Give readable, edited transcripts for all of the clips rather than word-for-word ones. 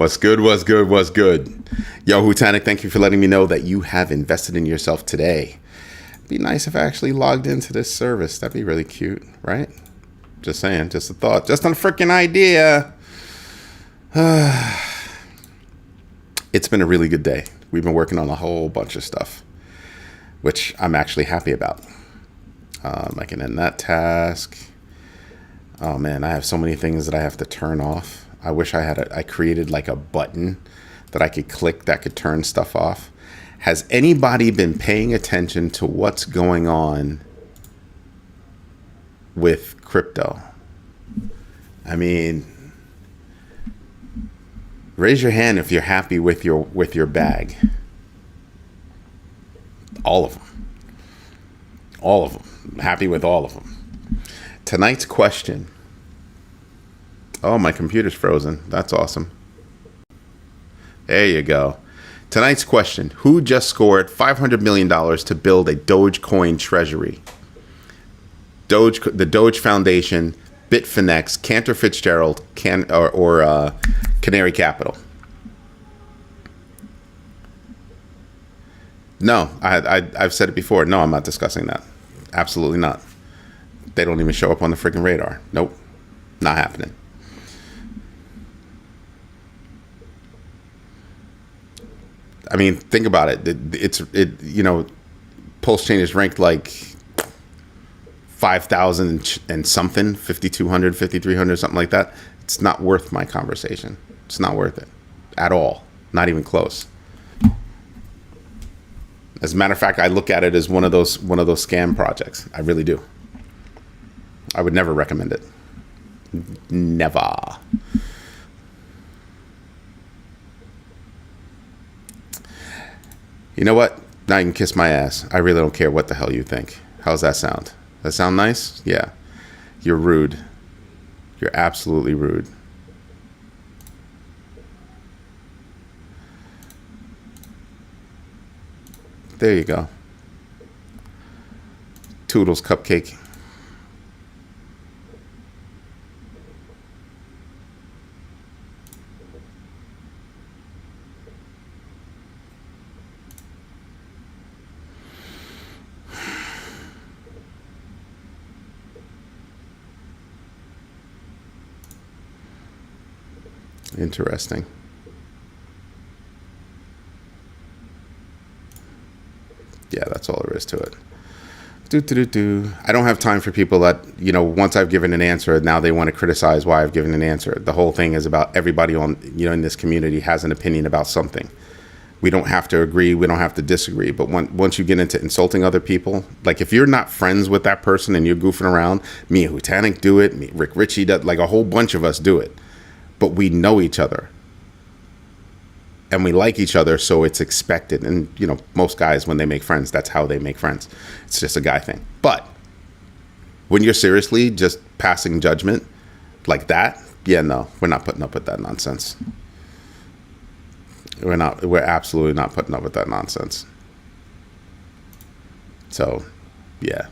What's good? What's good? What's good? Yo, Hutanic, thank you for letting me know that you have invested in yourself today. It'd be nice if I actually logged into this service. That'd be really cute, right? Just saying, just a thought, just a freaking idea. It's been a really good day. We've been working on a whole bunch of stuff, which I'm actually happy about. I can end that task. Oh man, I have so many things that I have to turn off. I wish I created like a button that I could click that could turn stuff off. Has anybody been paying attention to what's going on with crypto? I mean, raise your hand if you're happy with your bag. All of them. All of them. Happy with all of them. Tonight's question. Oh, my computer's frozen. That's awesome. There you go. Tonight's question. Who just scored $500 million to build a Dogecoin treasury? The Doge Foundation, Bitfinex, Cantor Fitzgerald, or Canary Capital? No, I've said it before. No, I'm not discussing that. Absolutely not. They don't even show up on the freaking radar. Nope. Not happening. I mean, think about it. Pulse Chain is ranked like 5,000 and something, 5,200, 5,300, something like that. It's not worth my conversation. It's not worth it at all. Not even close. As a matter of fact, I look at it as one of those scam projects. I really do. I would never recommend it. Never. You know what? Now you can kiss my ass. I really don't care what the hell you think. How's that sound? That sound nice? Yeah. You're rude. You're absolutely rude. There you go. Toodles cupcake. Interesting. Yeah, that's all there is to it. I don't have time for people that, once I've given an answer, now they want to criticize why I've given an answer. The whole thing is about everybody in this community has an opinion about something. We don't have to agree. We don't have to disagree. But once you get into insulting other people, like if you're not friends with that person and you're goofing around, me and Hutanic do it, Rick Ritchie does, like a whole bunch of us do it. But we know each other. And we like each other, so it's expected. And, most guys, when they make friends, that's how they make friends. It's just a guy thing. But when you're seriously just passing judgment like that, yeah, no, we're not putting up with that nonsense. We're absolutely not putting up with that nonsense. So, yeah.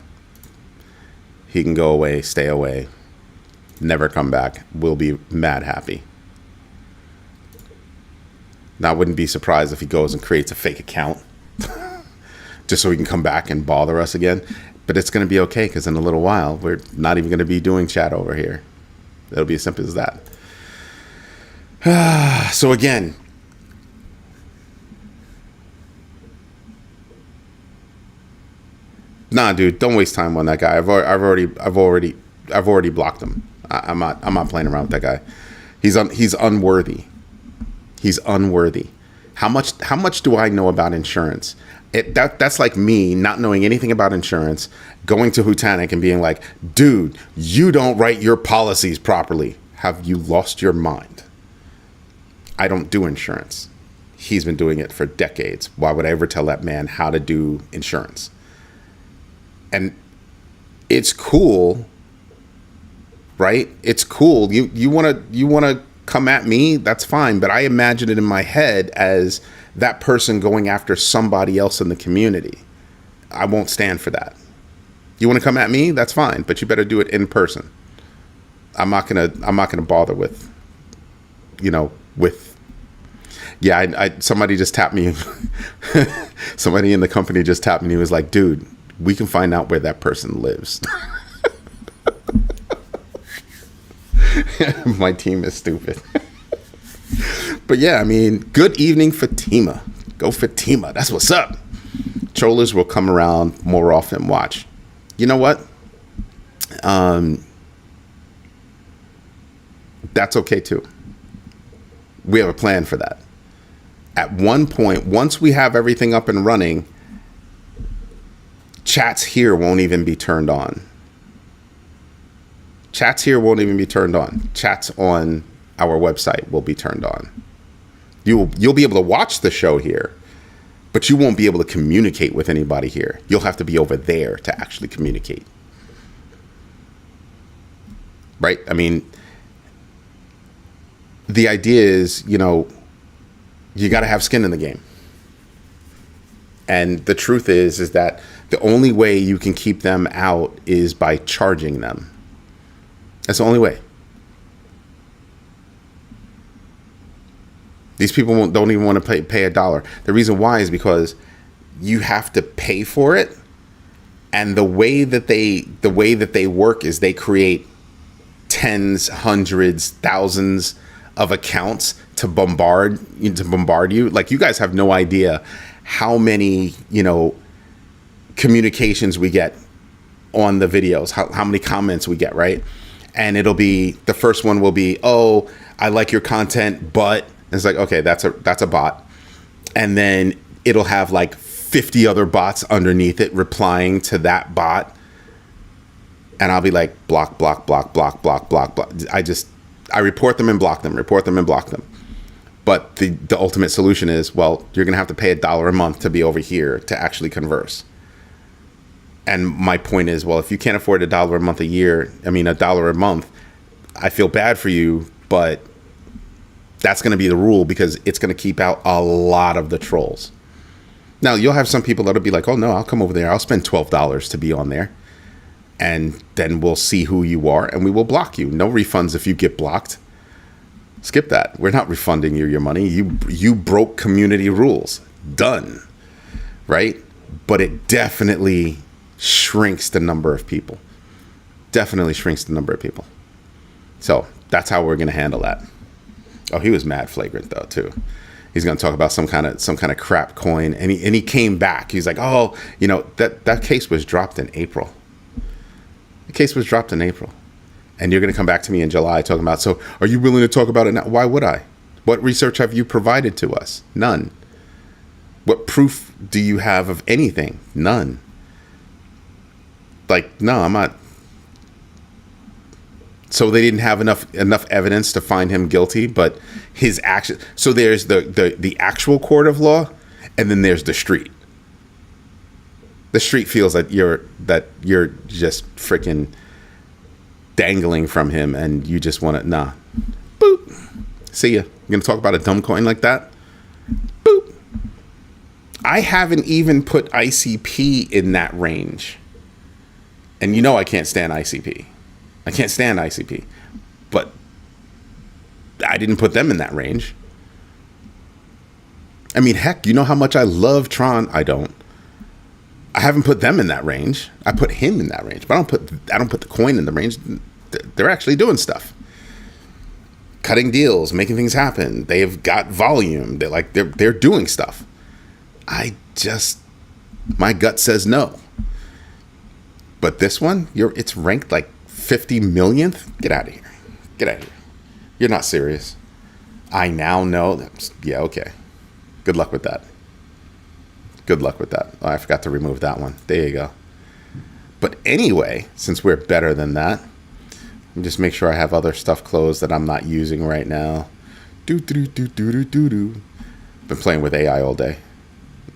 He can go away, stay away, never come back. We'll be mad happy. Now, I wouldn't be surprised if he goes and creates a fake account just so he can come back and bother us again. But it's going to be okay because in a little while, we're not even going to be doing chat over here. It'll be as simple as that. So again, nah, dude, don't waste time on that guy. I've already blocked him. I'm not playing around with that guy. He's unworthy. He's unworthy. How much do I know about insurance? That's like me not knowing anything about insurance, going to Hutanic and being like, dude, you don't write your policies properly. Have you lost your mind? I don't do insurance. He's been doing it for decades. Why would I ever tell that man how to do insurance? And it's cool, right? It's cool. You wanna come at me, that's fine. But I imagine it in my head as that person going after somebody else in the community. I won't stand for that. You want to come at me, that's fine, but you better do it in person. I'm not gonna bother with Yeah, somebody just tapped me. Somebody in the company just tapped me and he was like, dude, we can find out where that person lives. My team is stupid. But yeah, I mean, good evening, Fatima. Go Fatima. That's what's up. Trollers will come around more often. Watch. You know what? That's okay too. We have a plan for that. At one point, once we have everything up and running, chats here won't even be turned on. Chats here won't even be turned on. Chats on our website will be turned on. You'll be able to watch the show here, but you won't be able to communicate with anybody here. You'll have to be over there to actually communicate. Right? I mean, the idea is, you got to have skin in the game. And the truth is that the only way you can keep them out is by charging them. That's the only way. These people don't even want to pay $1. The reason why is because you have to pay for it. And the way that they work is they create tens, hundreds, thousands of accounts to bombard you. Like, you guys have no idea how many, communications we get on the videos, how many comments we get, right? And it'll be, the first one will be, oh, I like your content, but it's like, okay, that's a bot. And then it'll have like 50 other bots underneath it replying to that bot. And I'll be like, block, block, block, block, block, block, block. I report them and block them, report them and block them. But the ultimate solution is, well, you're going to have to pay $1 a month to be over here to actually converse. And my point is, well, if you can't afford $1 a month $1 a month, I feel bad for you, but that's going to be the rule because it's going to keep out a lot of the trolls. Now, you'll have some people that'll be like, oh, no, I'll come over there. I'll spend $12 to be on there. And then we'll see who you are and we will block you. No refunds if you get blocked. Skip that. We're not refunding you your money. You broke community rules. Done. Right? But it definitely shrinks the number of people. Definitely shrinks the number of people. So that's how we're going to handle that. Oh, he was mad flagrant though too. He's going to talk about some kind of crap coin, and he came back. He's like, oh, that case was dropped in April. The case was dropped in April, and you're going to come back to me in July talking about. So, are you willing to talk about it now? Why would I? What research have you provided to us? None. What proof do you have of anything? None. Like, no, I'm not. So they didn't have enough evidence to find him guilty, but his action. So there's the actual court of law, and then there's the street. The street feels that you're just freaking dangling from him, and you just want to boop. See ya. You're gonna talk about a dumb coin like that? Boop. I haven't even put ICP in that range, and I can't stand ICP. I can't stand ICP, but I didn't put them in that range. I mean, heck, you know how much I love Tron? I don't. I haven't put them in that range. I put him in that range, but I don't put the coin in the range. They're actually doing stuff, cutting deals, making things happen. They've got volume. They're doing stuff. My gut says no. But this one, it's ranked like 50 millionth? Get out of here. Get out of here. You're not serious. I now know that. Yeah, okay. Good luck with that. Good luck with that. Oh, I forgot to remove that one. There you go. But anyway, since we're better than that, let me just make sure I have other stuff closed that I'm not using right now. Been playing with AI all day.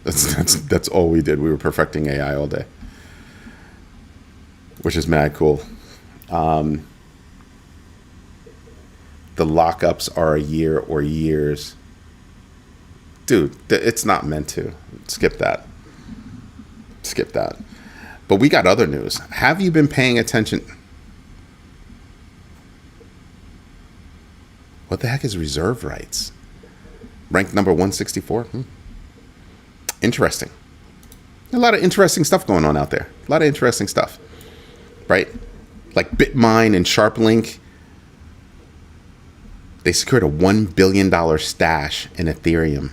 That's all we did. We were perfecting AI all day, which is mad cool. The lockups are a year or years. Dude, it's not meant to. Skip that. But we got other news. Have you been paying attention? What the heck is reserve rights? Ranked number 164. Interesting. A lot of interesting stuff going on out there. A lot of interesting stuff, right? Like Bitmine and SharpLink. They secured a $1 billion stash in Ethereum.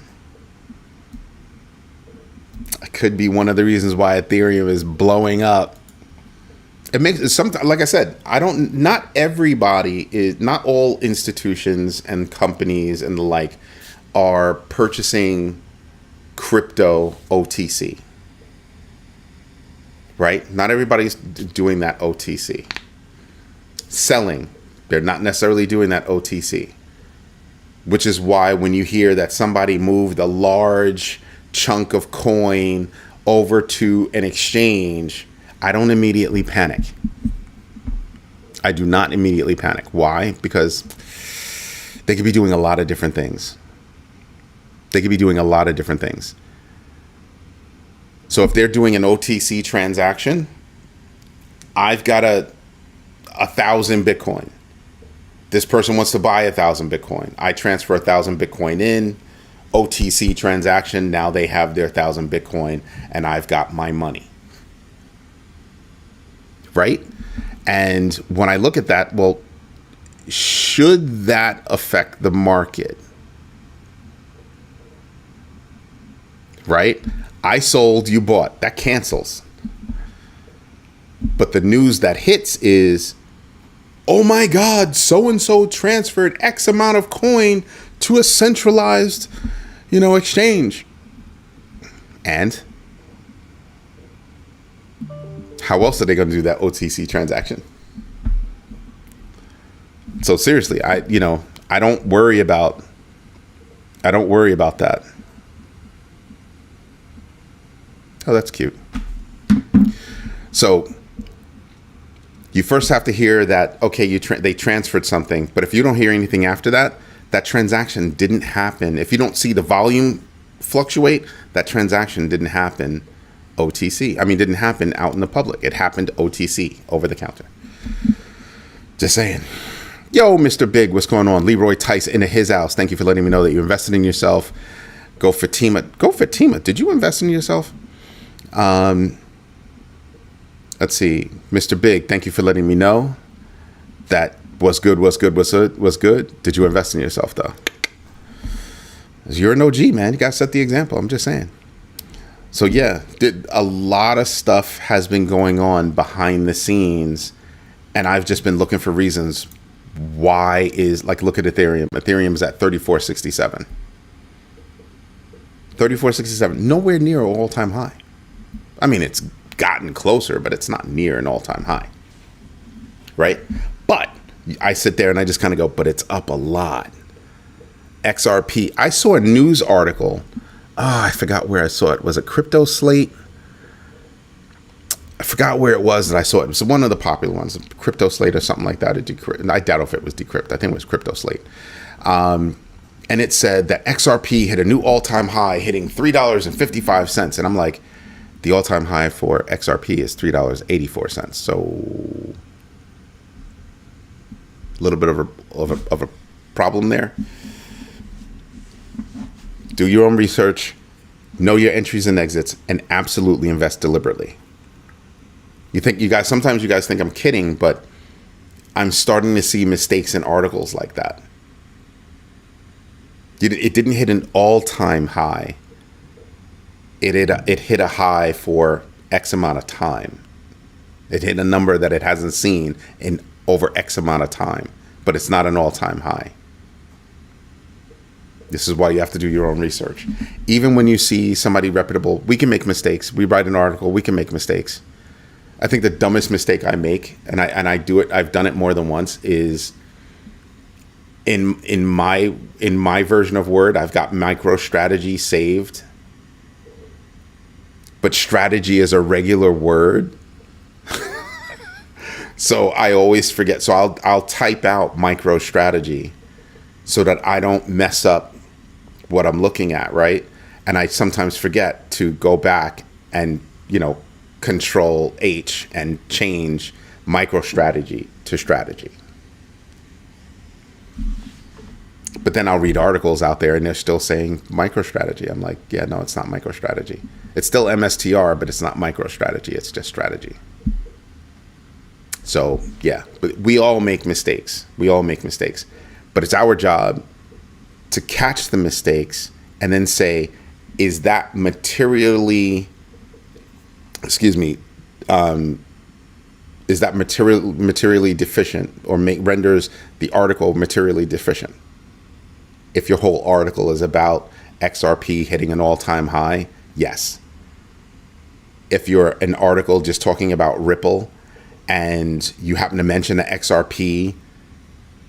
It could be one of the reasons why Ethereum is blowing up. It makes it sometimes, like I said, not everybody is, not all institutions and companies and the like are purchasing crypto OTC. Right? Not everybody's doing that OTC. Selling, they're not necessarily doing that OTC. Which is why when you hear that somebody moved a large chunk of coin over to an exchange, I don't immediately panic. I do not immediately panic. Why? Because they could be doing a lot of different things. So if they're doing an OTC transaction, I've got 1,000 Bitcoin. This person wants to buy 1,000 Bitcoin. I transfer 1,000 Bitcoin in, OTC transaction. Now they have their 1,000 Bitcoin and I've got my money. Right? And when I look at that, well, should that affect the market? Right? I sold, you bought. That cancels. But the news that hits is, oh my God, so-and-so transferred X amount of coin to a centralized, exchange. And how else are they going to do that OTC transaction? So seriously, I don't worry about that. Oh, that's cute. So you first have to hear that, okay, they transferred something, but if you don't hear anything after that, that transaction didn't happen. If you don't see the volume fluctuate, that transaction didn't happen OTC. Didn't happen out in the public. It happened OTC, over the counter. Just saying. Yo, Mr. Big, what's going on? Leroy Tice into his house. Thank you for letting me know that you invested in yourself. Go Fatima. Did you invest in yourself? Let's see. Mr. Big, thank you for letting me know that was good. Did you invest in yourself, though? You're an OG, man. You got to set the example. I'm just saying. So, yeah, a lot of stuff has been going on behind the scenes, and I've just been looking for reasons why look at Ethereum. Ethereum is at 3467. 3467, nowhere near an all-time high. It's gotten closer, but it's not near an all-time high, right? But I sit there and I just kind of go, but it's up a lot. XRP, I saw a news article. I forgot where I saw it. Was it Crypto Slate? I forgot where it was that I saw it. It was one of the popular ones, Crypto Slate or something like that. I doubt if it was Decrypt. I think it was Crypto Slate. And it said that XRP hit a new all-time high, hitting $3.55. And I'm like, the all-time high for XRP is $3.84. So a little bit of a problem there. Do your own research, know your entries and exits, and absolutely invest deliberately. Sometimes you guys think I'm kidding, but I'm starting to see mistakes in articles like that. It didn't hit an all-time high. It hit a high for X amount of time. It hit a number that it hasn't seen in over X amount of time, but it's not an all-time high. This is why you have to do your own research. Even when you see somebody reputable, we can make mistakes. We write an article, we can make mistakes. I think the dumbest mistake I make, and I do it, I've done it more than once, is in my version of Word, I've got MicroStrategy saved. But strategy is a regular word. So I always forget. So I'll type out MicroStrategy so that I don't mess up what I'm looking at, right? And I sometimes forget to go back and, Control H and change MicroStrategy to strategy. But then I'll read articles out there and they're still saying MicroStrategy. I'm like, yeah, no, it's not MicroStrategy. It's still MSTR, but it's not MicroStrategy. It's just strategy. So yeah, but we all make mistakes. But it's our job to catch the mistakes and then say, is that materially, is that materially deficient, or renders the article materially deficient? If your whole article is about XRP hitting an all-time high, yes. If you're an article just talking about Ripple and you happen to mention that XRP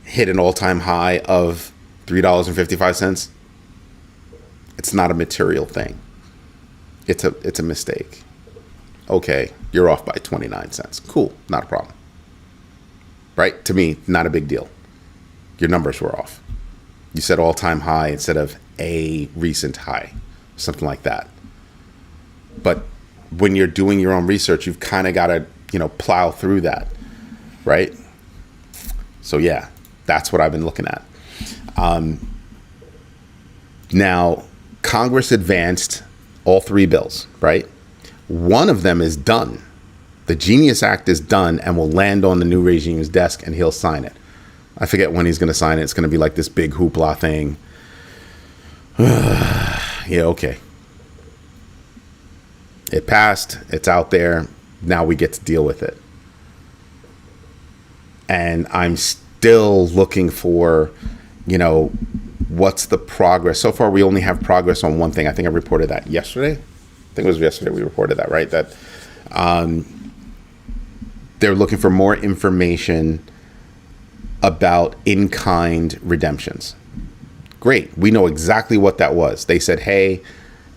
hit an all-time high of $3.55, it's not a material thing. It's a mistake. Okay, you're off by 29 cents. Cool, not a problem. Right? To me, not a big deal. Your numbers were off. You said all-time high instead of a recent high, something like that. But when you're doing your own research, you've kind of got to, plow through that, right? So yeah, that's what I've been looking at. Now, Congress advanced all three bills, right? One of them is done. The Genius Act is done and will land on the new regime's desk, and he'll sign it. I forget when he's going to sign it. It's going to be like this big hoopla thing. Yeah, okay. It passed. It's out there. Now we get to deal with it. And I'm still looking for, what's the progress? So far, we only have progress on one thing. I think I reported that yesterday. I think it was yesterday we reported that, right? That they're looking for more information about in-kind redemptions. Great. We know exactly what that was. They said, hey,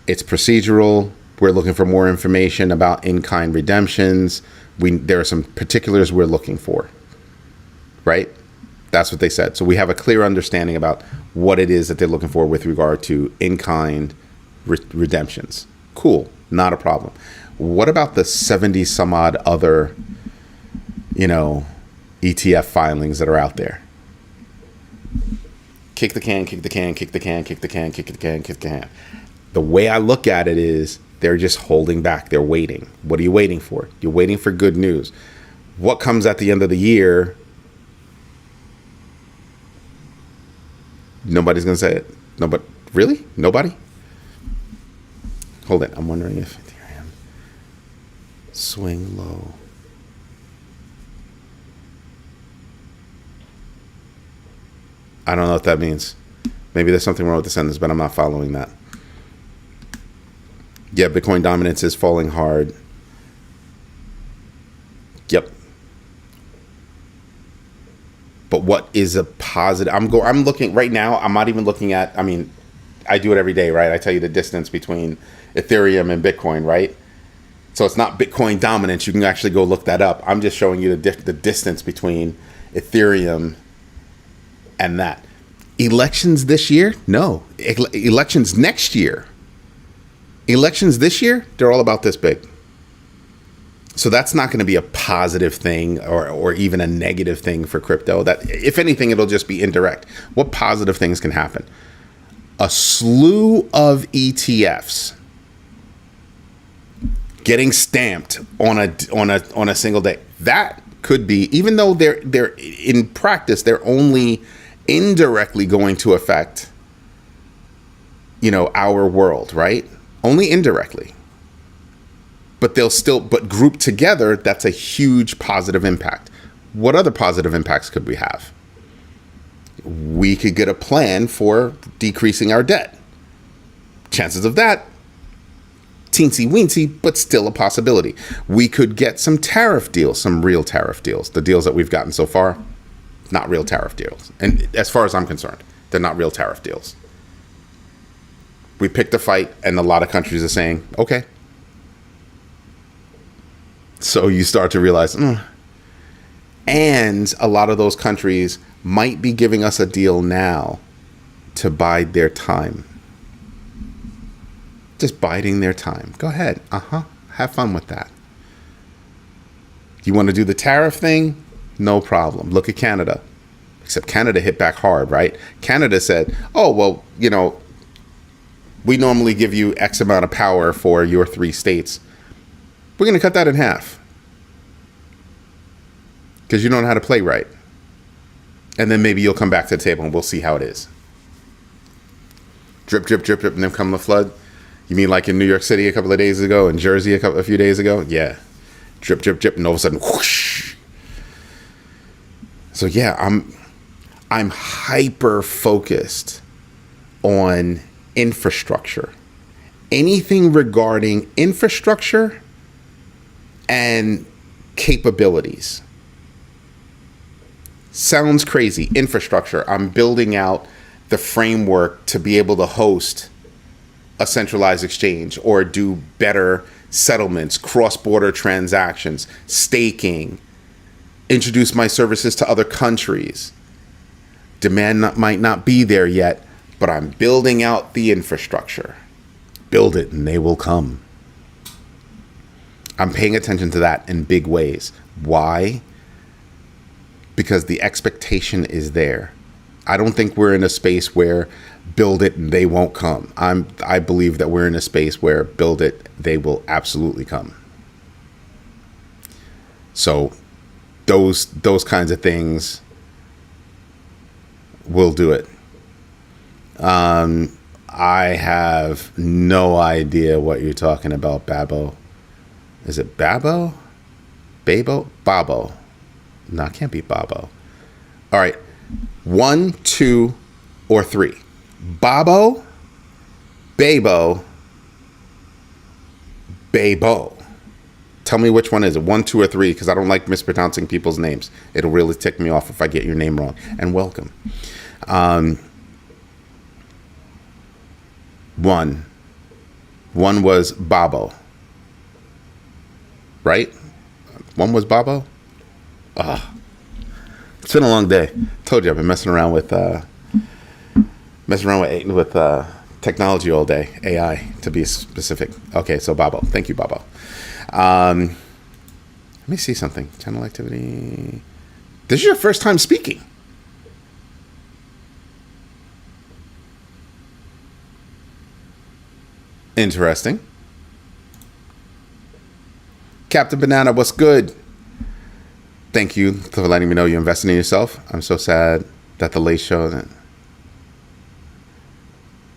it's procedural. We're looking for more information about in-kind redemptions. There are some particulars we're looking for. Right? That's what they said. So we have a clear understanding about what it is that they're looking for with regard to in-kind redemptions. Cool. Not a problem. What about the 70 some odd other, ETF filings that are out there? Kick the can. The way I look at it is they're just holding back. They're waiting. What are you waiting for? You're waiting for good news. What comes at the end of the year? Nobody's going to say it. Nobody. Really? Nobody? Hold it. I'm wondering if Ethereum swing low. I don't know what that means. Maybe there's something wrong with the sentence, but I'm not following that. Yeah, Bitcoin dominance is falling hard. Yep. But what is a positive? I'm looking right now. I'm not even looking at. I do it every day, right? I tell you the distance between Ethereum and Bitcoin, right? So it's not Bitcoin dominance. You can actually go look that up. I'm just showing you the distance between Ethereum and that. Elections this year? No. Elections next year. Elections this year? They're all about this big. So that's not going to be a positive thing or even a negative thing for crypto. That, if anything, it'll just be indirect. What positive things can happen? A slew of ETFs getting stamped on a single day. That could be, even though they're in practice, they're only indirectly going to affect, our world, right? Only indirectly. But but grouped together, that's a huge positive impact. What other positive impacts could we have? We could get a plan for decreasing our debt. Chances of that, teensy weensy, but still a possibility. We could get some tariff deals, some real tariff deals. The deals that we've gotten so far, not real tariff deals. And as far as I'm concerned, they're not real tariff deals. We picked a fight, and a lot of countries are saying, okay. So you start to realize, and a lot of those countries might be giving us a deal now to bide their time. Just biding their time. Go ahead. Have fun with that. You want to do the tariff thing? No problem. Look at Canada. Except Canada hit back hard, right? Canada said, oh, well, we normally give you X amount of power for your 3 states. We're going to cut that in half. Because you don't know how to play right. And then maybe you'll come back to the table and we'll see how it is. Drip, drip, drip, drip, and then come the flood. You mean like in New York City a couple of days ago, in Jersey a few days ago? Yeah. Drip, drip, drip, and all of a sudden, whoosh. So yeah, I'm hyper focused on infrastructure. Anything regarding infrastructure and capabilities. Sounds crazy. Infrastructure. I'm building out the framework to be able to host a centralized exchange or do better settlements, cross-border transactions, staking, introduce my services to other countries. Demand might not be there yet, but I'm building out the infrastructure. Build it and they will come. I'm paying attention to that in big ways. Why? Because the expectation is there. I don't think we're in a space where build it and they won't come. I believe that we're in a space where build it, they will absolutely come. So those kinds of things will do it. I have no idea what you're talking about, Babbo. Is it Babbo? Babo? Babo. No, it can't be Babo. All right. 1, 2, or 3. Babo, Babo, Babo. Tell me which one is it, 1, 2, or 3, because I don't like mispronouncing people's names. It'll really tick me off if I get your name wrong. And welcome. 1 was Babo. Right? 1 was Babo? It's been a long day. Told you I've been messing around with technology all day. AI, to be specific. Okay, so Babo. Thank you, Babo. Let me see something. Channel activity. This is your first time speaking. Interesting. Captain Banana, what's good? Thank you for letting me know you invested in yourself. I'm so sad that the late show.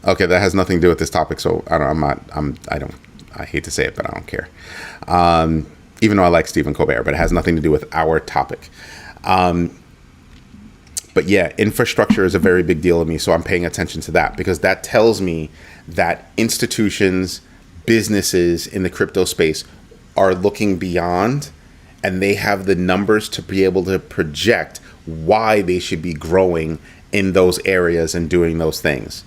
Okay, that has nothing to do with this topic. So I hate to say it, but I don't care. Even though I like Stephen Colbert, but it has nothing to do with our topic. But yeah, infrastructure is a very big deal to me. So I'm paying attention to that because that tells me that institutions, businesses in the crypto space are looking beyond, and they have the numbers to be able to project why they should be growing in those areas and doing those things.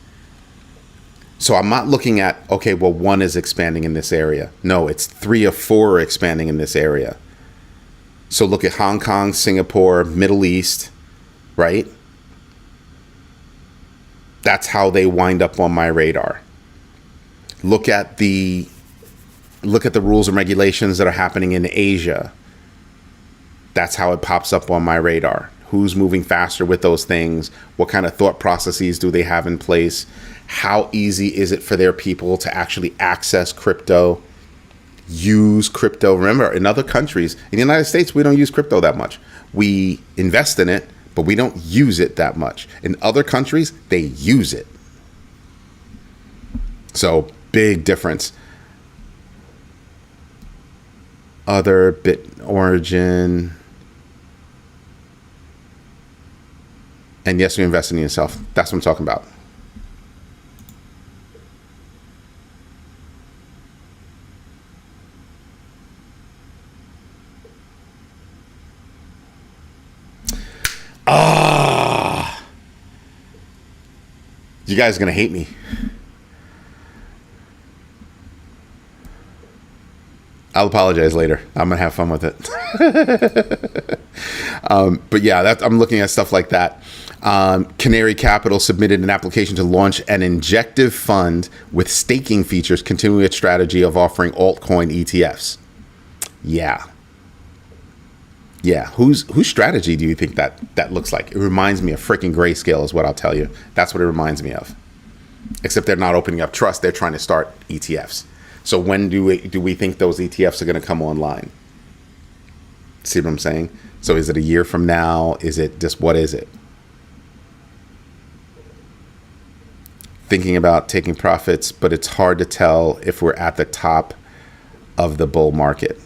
So I'm not looking at, okay, well, 1 is expanding in this area. No, it's 3 or 4 are expanding in this area. So look at Hong Kong, Singapore, Middle East, right? That's how they wind up on my radar. Look at the rules and regulations that are happening in Asia. That's how it pops up on my radar. Who's moving faster with those things? What kind of thought processes do they have in place? How easy is it for their people to actually access crypto, use crypto? Remember, in other countries, in the United States, we don't use crypto that much. We invest in it, but we don't use it that much. In other countries, they use it. So, big difference. Other bit origin. And yes, you invest in yourself. That's what I'm talking about. You guys are going to hate me. I'll apologize later. I'm going to have fun with it. But yeah, I'm looking at stuff like that. Canary Capital submitted an application to launch an injective fund with staking features, continuing its strategy of offering altcoin ETFs. Yeah. Yeah, whose strategy do you think that looks like? It reminds me of freaking Grayscale is what I'll tell you. That's what it reminds me of. Except they're not opening up trust. They're trying to start ETFs. So when do we think those ETFs are going to come online? See what I'm saying? So is it a year from now? Is it just, what is it? Thinking about taking profits, but it's hard to tell if we're at the top of the bull market.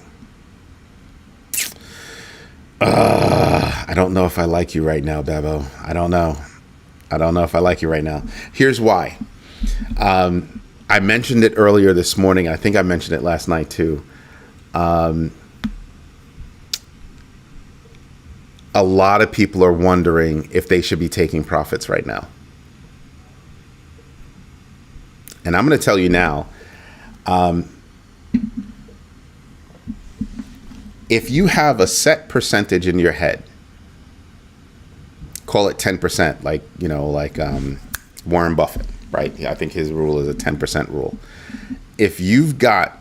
I don't know if I like you right now, Bebo. I don't know if I like you right now. Here's why. I mentioned it earlier this morning. I think I mentioned it last night too. A lot of people are wondering if they should be taking profits right now. And I'm going to tell you now, if you have a set percentage in your head, call it 10%, like Warren Buffett, right? I think his rule is a 10% rule. If you've got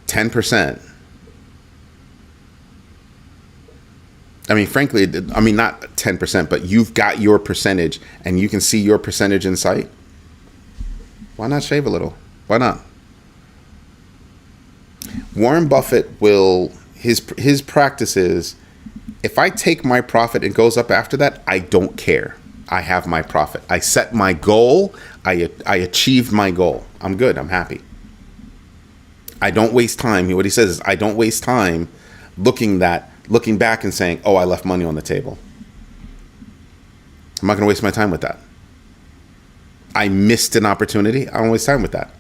10%, frankly, not 10%, but you've got your percentage and you can see your percentage in sight, why not shave a little? Why not? Warren Buffett will, his practice is, if I take my profit and goes up after that, I don't care. I have my profit. I set my goal. I achieved my goal. I'm good. I'm happy. I don't waste time. What he says is, I don't waste time looking back and saying, oh, I left money on the table. I'm not going to waste my time with that. I missed an opportunity. I don't waste time with that.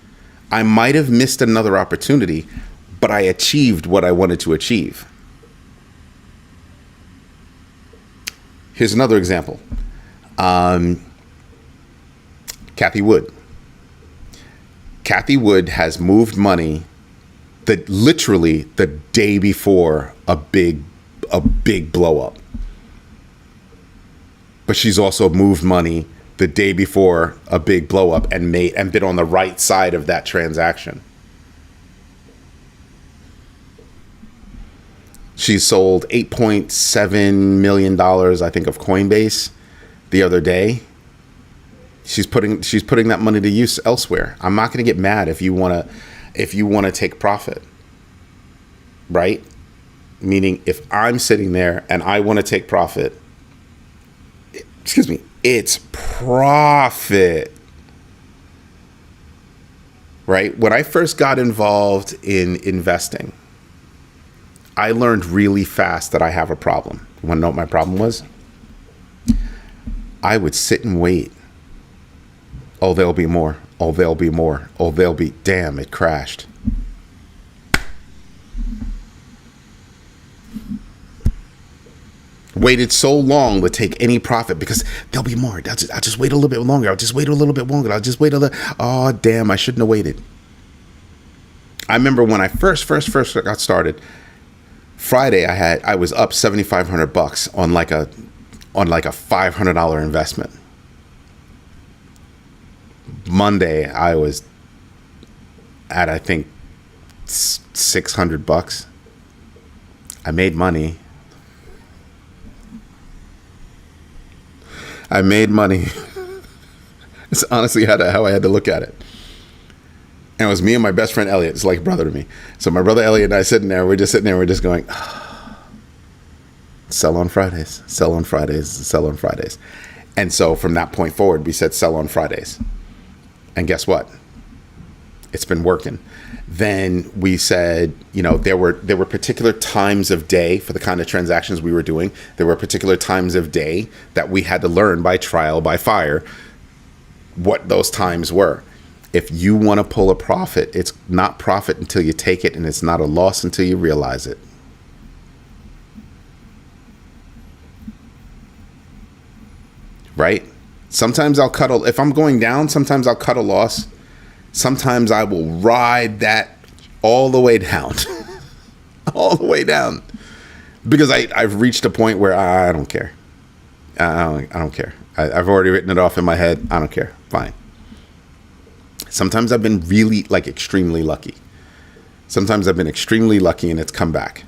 I might have missed another opportunity, but I achieved what I wanted to achieve. Here's another example. Kathy Wood. Kathy Wood has moved money literally the day before a big blow up. But she's also moved money the day before a big blow up and been on the right side of that transaction. She sold $8.7 million, I think, of Coinbase the other day. She's putting that money to use elsewhere. I'm not going to get mad if you want to take profit, right? Meaning, if I'm sitting there and I want to take profit, it's profit, right? When I first got involved in investing, I learned really fast that I have a problem. You want to know what my problem was? I would sit and wait. Oh, there'll be more. Oh, there'll be more. Oh, damn, it crashed. Waited so long to take any profit because there'll be more. I'll just wait a little bit longer. I'll just wait a little bit longer. Oh, damn, I shouldn't have waited. I remember when I first got started, Friday I was up $7,500 on like a $500 investment. Monday I was at, I think, $600. I made money. It's honestly how I had to look at it. And it was me and my best friend Elliot. It's like a brother to me. So my brother Elliot and I we're just going, sell on Fridays, sell on Fridays, sell on Fridays. And so from that point forward, we said sell on Fridays. And guess what? It's been working. Then we said, there were particular times of day for the kind of transactions we were doing. There were particular times of day that we had to learn by trial, by fire, what those times were. If you want to pull a profit, it's not profit until you take it, and it's not a loss until you realize it. Right? Sometimes if I'm going down, sometimes I'll cut a loss. Sometimes I will ride that all the way down. All the way down. Because I've reached a point where I don't care. I don't care. I've already written it off in my head. I don't care. Fine. Sometimes I've been really, extremely lucky. Sometimes I've been extremely lucky and it's come back.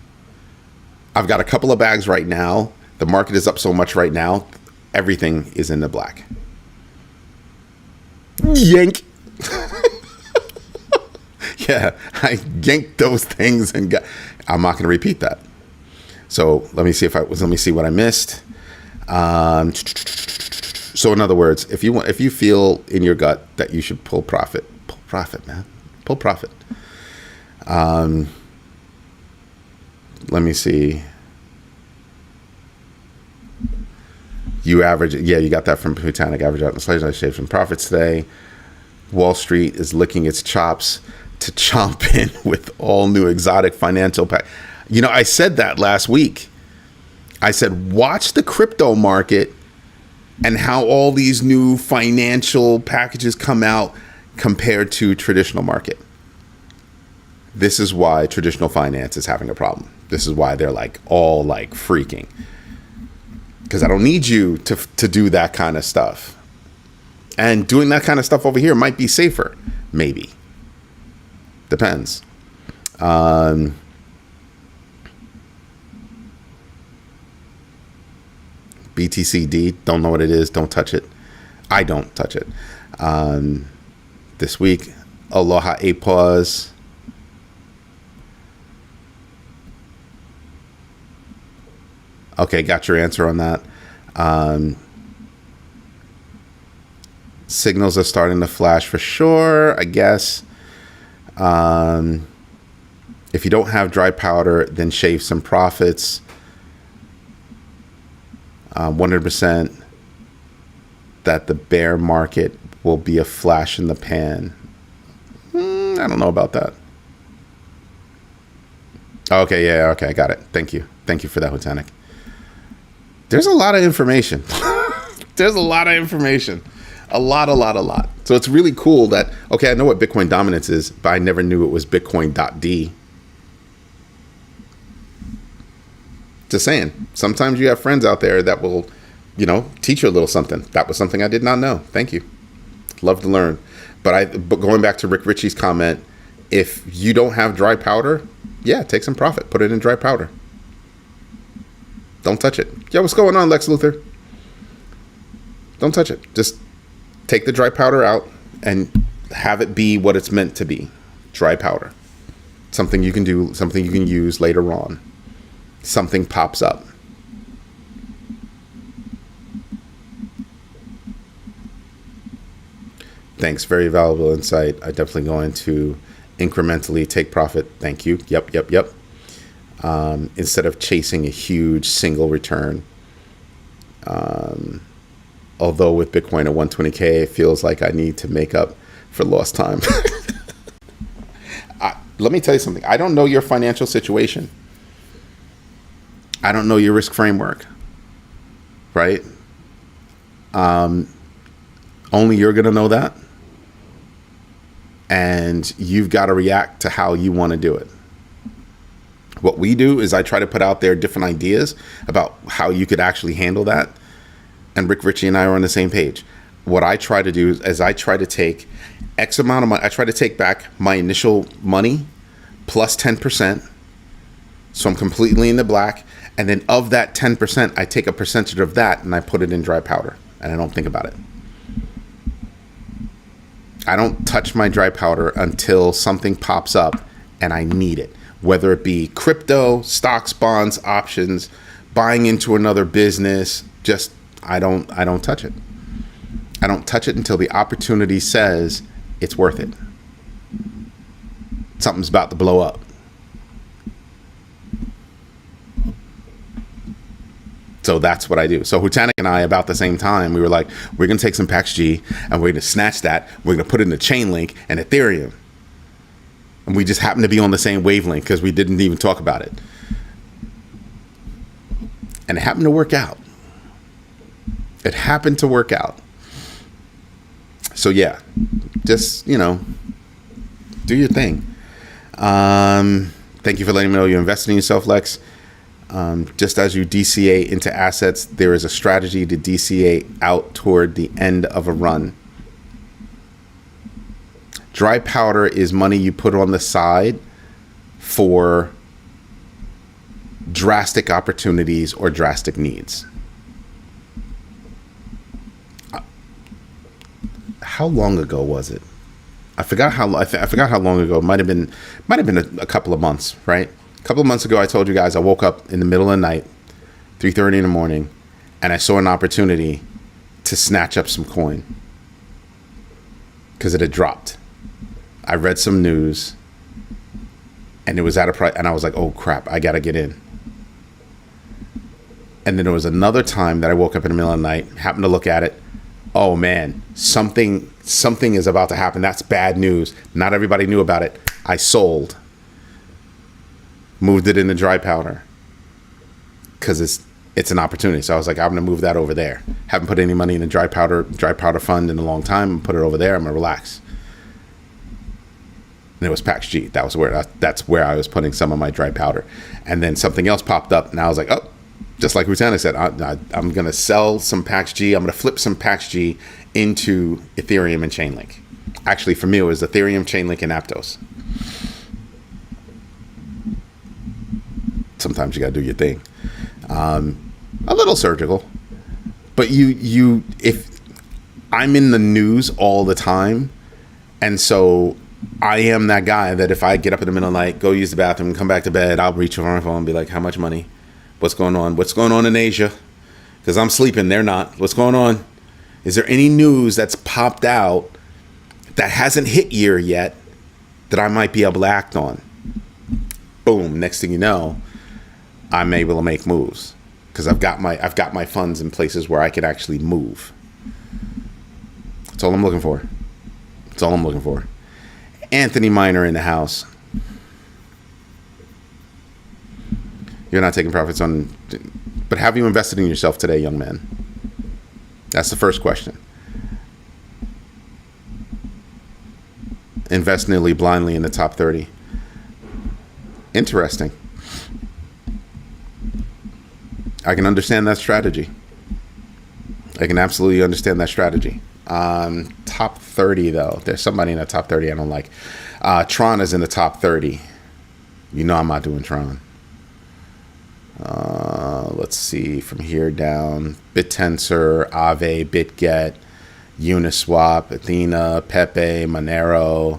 I've got a couple of bags right now. The market is up so much right now. Everything is in the black. Yank. Yeah, I yanked those things and I'm not going to repeat that. So let me see what I missed. So in other words, if you feel in your gut that you should pull profit, man, pull profit. Let me see. You average, yeah, you got that from Botanic. Average out in slightly shaved from profits today. Wall Street is licking its chops to chomp in with all new exotic financial pack. You know, I said that last week. I said, watch the crypto market and how all these new financial packages come out compared to traditional market. This is why traditional finance is having a problem. This is why they're like all like freaking. Because I don't need you to do that kind of stuff. And doing that kind of stuff over here might be safer. Maybe. Depends. BTCD, don't know what it is. Don't touch it. I don't touch it. This week, Aloha APAWS. Okay, got your answer on that. Signals are starting to flash for sure, I guess. If you don't have dry powder, then shave some profits. 100% that the bear market will be a flash in the pan. I don't know about that. Okay, yeah, okay, I got it. Thank you for that, Botanic. There's a lot of information. There's a lot of information. A lot. So it's really cool that, okay, I know what Bitcoin dominance is, but I never knew it was Bitcoin.D. Just saying. Sometimes you have friends out there that will, teach you a little something. That was something I did not know. Thank you. Love to learn. But going back to Rick Ritchie's comment, if you don't have dry powder, yeah, take some profit. Put it in dry powder. Don't touch it. Yo, what's going on, Lex Luthor? Don't touch it. Just take the dry powder out and have it be what it's meant to be. Dry powder. Something you can do, something you can use later on. Something pops up. Thanks. Very valuable insight. I definitely going to incrementally take profit. Thank you. Yep. Instead of chasing a huge single return. Although with Bitcoin at 120K, it feels like I need to make up for lost time. Let me tell you something. I don't know your financial situation. I don't know your risk framework. Right? Only you're going to know that. And you've got to react to how you want to do it. What we do is I try to put out there different ideas about how you could actually handle that. And Rick Ritchie and I are on the same page. What I try to do is I try to take X amount of money. I try to take back my initial money plus 10%. So I'm completely in the black. And then of that 10%, I take a percentage of that and I put it in dry powder. And I don't think about it. I don't touch my dry powder until something pops up and I need it. Whether it be crypto, stocks, bonds, options, buying into another business, just I don't touch it. I don't touch it until the opportunity says it's worth it. Something's about to blow up. So that's what I do. So Hutanik and I, about the same time, we were like, we're going to take some PaxG and we're going to snatch that. We're going to put it in the Chainlink and Ethereum. And we just happened to be on the same wavelength because we didn't even talk about it. And it happened to work out. It happened to work out. So yeah, just, do your thing. Thank you for letting me know you invested in yourself, Lex. Just as you DCA into assets, there is a strategy to DCA out toward the end of a run. Dry powder is money you put on the side for drastic opportunities or drastic needs. How long ago was it? I forgot how long ago. It might have been a couple of months, right? A couple of months ago, I told you guys I woke up in the middle of the night, 3:30 in the morning, and I saw an opportunity to snatch up some coin because it had dropped. I read some news, and it was at a price, and I was like, "Oh crap, I gotta get in." And then there was another time that I woke up in the middle of the night, happened to look at it. Oh man, something is about to happen. That's bad news. Not everybody knew about it. I sold, moved it into dry powder because it's an opportunity. So I was like, I'm gonna move that over there. Haven't put any money in the dry powder fund in a long time. Put it over there. I'm gonna relax. And it was PAX G. That's where I was putting some of my dry powder. And then something else popped up, and I was like, oh. Just like Rutana said, I'm going to sell some PAX G. I'm going to flip some PAX G into Ethereum and Chainlink. Actually, for me, it was Ethereum, Chainlink, and Aptos. Sometimes you got to do your thing. A little surgical. But if I'm in the news all the time, and so I am that guy that if I get up in the middle of the night, go use the bathroom, come back to bed, I'll reach for my phone and be like, how much money? What's going on? What's going on in Asia? Because I'm sleeping. They're not. What's going on? Is there any news that's popped out that hasn't hit year yet that I might be able to act on? Boom. Next thing you know, I'm able to make moves because I've got my funds in places where I can actually move. That's all I'm looking for. That's all I'm looking for. Anthony Miner in the house. You're not taking profits on, but have you invested in yourself today, young man? That's the first question. Invest nearly blindly in the top 30. Interesting. I can understand that strategy. I can absolutely understand that strategy. Top 30 though. There's somebody in the top 30 I don't like. Tron is in the top 30. You know I'm not doing Tron. Let's see from here down. BitTensor, Aave, BitGet, Uniswap, Athena, Pepe, Monero.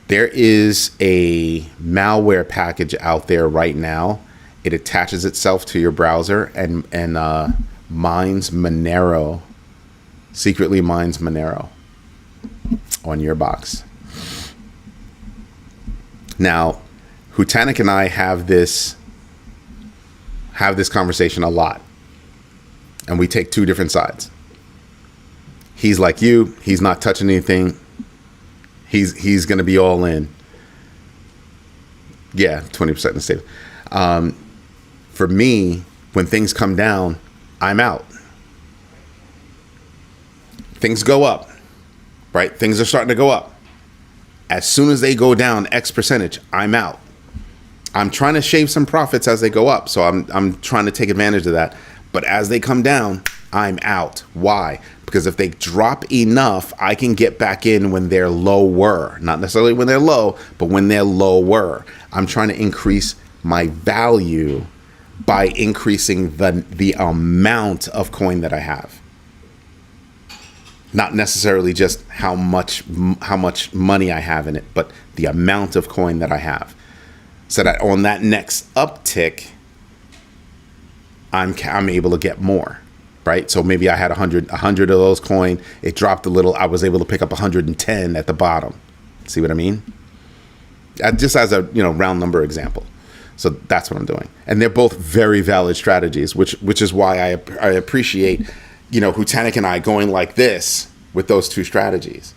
There is a malware package out there right now. It attaches itself to your browser and mines Monero, secretly mines Monero on your box. Now, Hutanik and I have this conversation a lot, and we take two different sides. He's like you. He's not touching anything. He's going to be all in. Yeah, 20% in the state. For me, when things come down, I'm out. Things go up, right? Things are starting to go up. As soon as they go down X percentage, I'm out. I'm trying to shave some profits as they go up, so I'm trying to take advantage of that. But as they come down, I'm out. Why? Because if they drop enough, I can get back in when they're lower. Not necessarily when they're low, but when they're lower. I'm trying to increase my value by increasing the amount of coin that I have. Not necessarily just how much money I have in it, but the amount of coin that I have. So that on that next uptick, I'm able to get more, right? So maybe I had 100 of those coin. It dropped a little. I was able to pick up 110 at the bottom. See what I mean? Just as a round number example. So that's what I'm doing, and they're both very valid strategies, which is why I appreciate Hutanik and I going like this with those two strategies.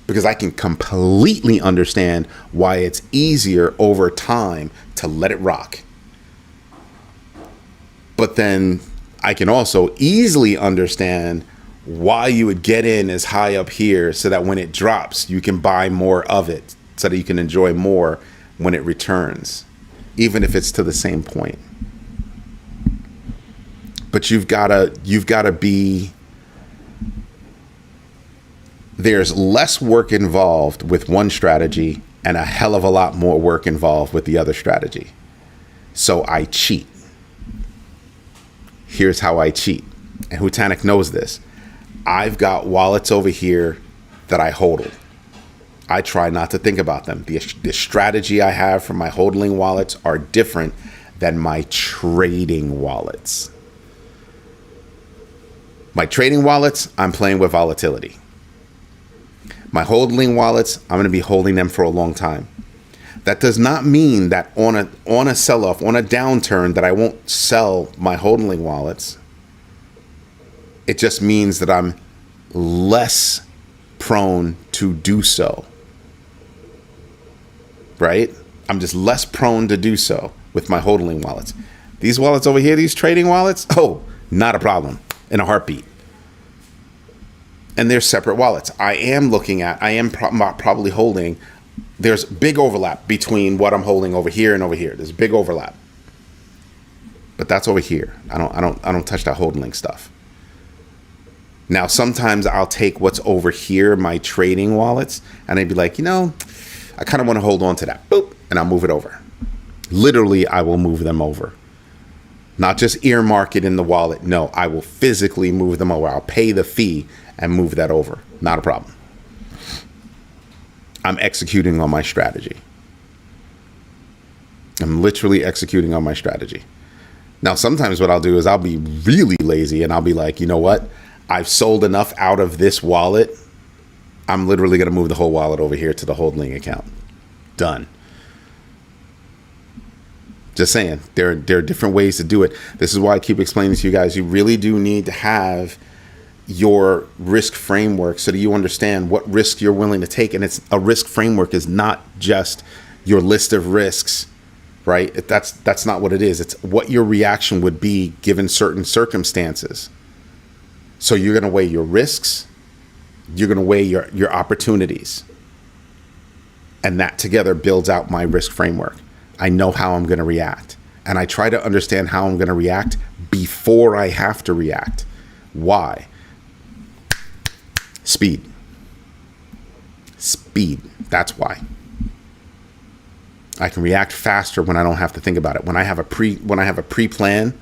Because I can completely understand why it's easier over time to let it rock. But then I can also easily understand why you would get in as high up here so that when it drops, you can buy more of it so that you can enjoy more when it returns, even if it's to the same point. But you've gotta be... There's less work involved with one strategy and a hell of a lot more work involved with the other strategy. So I cheat. here's how I cheat. And Hutanik knows this. I've got wallets over here that I hodl. I try not to think about them. The strategy I have for my hodling wallets are different than my trading wallets. My trading wallets, I'm playing with volatility. My hodling wallets, I'm going to be holding them for a long time. That does not mean that on a sell-off, on a downturn, that I won't sell my hodling wallets. It just means that I'm less prone to do so. Right? I'm just less prone to do so with my hodling wallets. These wallets over here, these trading wallets, oh, not a problem in a heartbeat. And they're separate wallets. I am probably holding, there's big overlap between what I'm holding over here and over here. There's big overlap. But that's over here. I don't touch that hodling stuff. Now, sometimes I'll take what's over here, my trading wallets, and I'd be like, I kind of want to hold on to that. Boop, and I'll move it over. Literally, I will move them over. Not just earmark it in the wallet. No, I will physically move them over. I'll pay the fee and move that over. Not a problem. I'm executing on my strategy. I'm literally executing on my strategy. Now, sometimes what I'll do is I'll be really lazy and I'll be like, you know what? I've sold enough out of this wallet. I'm literally going to move the whole wallet over here to the hodling account. Done. Just saying, there are different ways to do it. This is why I keep explaining to you guys, you really do need to have your risk framework so that you understand what risk you're willing to take. And a risk framework is not just your list of risks, right? That's not what it is. It's what your reaction would be given certain circumstances. So you're going to weigh your risks. You're going to weigh your opportunities. And that together builds out my risk framework. I know how I'm going to react. And I try to understand how I'm going to react before I have to react. Why? Speed. That's why. I can react faster when I don't have to think about it. When I have a pre-plan,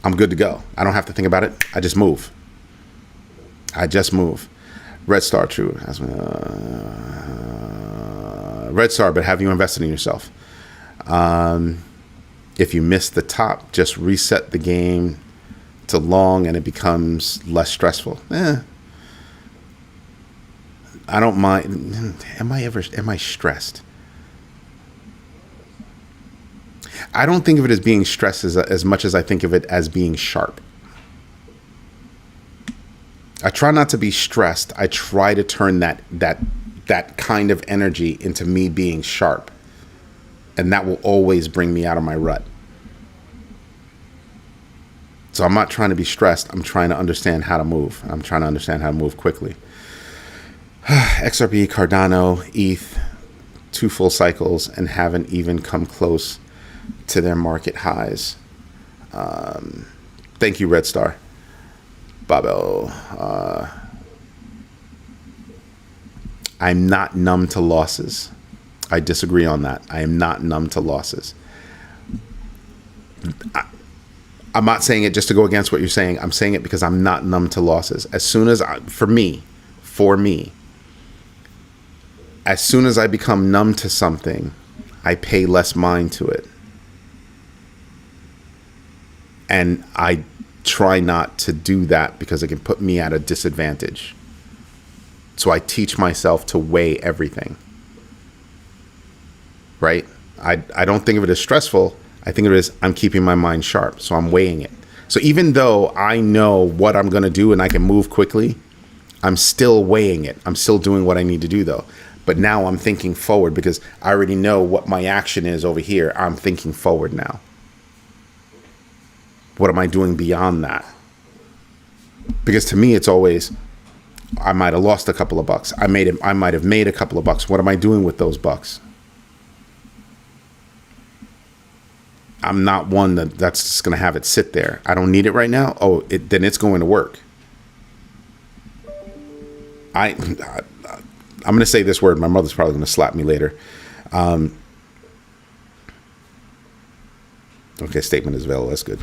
I'm good to go. I don't have to think about it. I just move. Red Star, true. Red Star, but have you invested in yourself? If you miss the top, just reset the game to long and it becomes less stressful. I don't mind. Am I stressed? I don't think of it as being stressed as much as I think of it as being sharp. I try not to be stressed. I try to turn that kind of energy into me being sharp. And that will always bring me out of my rut. So I'm not trying to be stressed. I'm trying to understand how to move. I'm trying to understand how to move quickly. XRP, Cardano, ETH, 2 full cycles and haven't even come close to their market highs. Thank you, Red Star. Babel. I'm not numb to losses. I disagree on that. I am not numb to losses. I'm not saying it just to go against what you're saying. I'm saying it because I'm not numb to losses. As soon as for me, as soon as I become numb to something, I pay less mind to it. And I try not to do that because it can put me at a disadvantage. So I teach myself to weigh everything. Right? I don't think of it as stressful. I think of it as I'm keeping my mind sharp. So I'm weighing it. So even though I know what I'm going to do and I can move quickly, I'm still weighing it. I'm still doing what I need to do though. But now I'm thinking forward because I already know what my action is over here. I'm thinking forward now. What am I doing beyond that? Because to me, it's always, I might have lost a couple of bucks. I might have made a couple of bucks. What am I doing with those bucks? I'm not one that's just going to have it sit there. I don't need it right now. Oh, then it's going to work. I'm going to say this word. My mother's probably going to slap me later. Okay, statement is available. That's good.